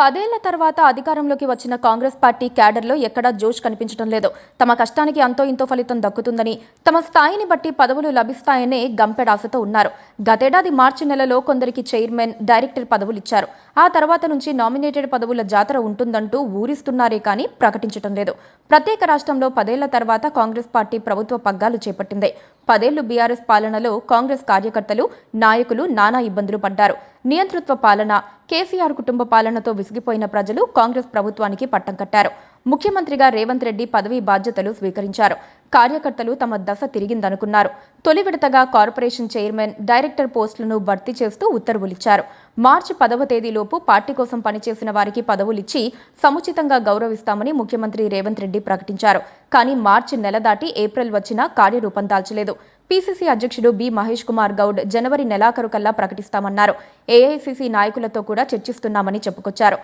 10 ఏళ్ల తర్వాత అధికారంలోకి వచ్చిన కాంగ్రెస్ పార్టీ క్యాడర్లో ఎక్కడా జోష్ కనిపించడం లేదు. తమ కష్టానికి అంతో ఇంతో ఫలితం దక్కుతుందని, తమ స్థాయిని బట్టి పదవులు లభిస్తాయనే గంపెడాశతో ఉన్నారు. గతేడాది మార్చి నెలలో కొందరికి చైర్మన్, డైరెక్టర్ పదవులిచ్చారు. ఆ తర్వాత నుంచి నామినేటెడ్ పదవుల జాతర ఉంటుందంటూ ఊరిస్తున్నారే కానీ ప్రకటించడం లేదు. ప్రత్యేక రాష్ట్రంలో 10 ఏళ్ల తర్వాత కాంగ్రెస్ పార్టీ ప్రభుత్వ పగ్గాలు చేపట్టింది. 10 ఏళ్లు బీఆర్ఎస్ పాలనలో కాంగ్రెస్ కార్యకర్తలు, నాయకులు నానా ఇబ్బందులు పడ్డారు. నియంతృత్వ పాలన, కేసీఆర్ కుటుంబ పాలనతో విసిగిపోయిన ప్రజలు కాంగ్రెస్ ప్రభుత్వానికి పట్టం కట్టారు. ముఖ్యమంత్రిగా రేవంత్ రెడ్డి పదవీ బాధ్యతలు స్వీకరించారు. కార్యకర్తలు తమ దశ తిరిగిందనుకున్నారు. తొలి విడతగా కార్పొరేషన్ చైర్మన్, డైరెక్టర్ పోస్టులను భర్తీ చేస్తూ ఉత్తర్వులిచ్చారు. మార్చి 10వ తేదీలోపు పార్టీ కోసం పనిచేసిన వారికి పదవులిచ్చి సముచితంగా గౌరవిస్తామని ముఖ్యమంత్రి రేవంత్ రెడ్డి ప్రకటించారు. కానీ మార్చి నెల దాటి ఏప్రిల్ వచ్చినా కార్యరూపం దాల్చలేదు. పీసీసీ అధ్యక్షుడు బి మహేష్ కుమార్ గౌడ్ జనవరి నెలాఖరు కల్లా ప్రకటిస్తామన్నారు. ఏఐసీసీ నాయకులతో కూడా చర్చిస్తున్నామని చెప్పుకొచ్చారు.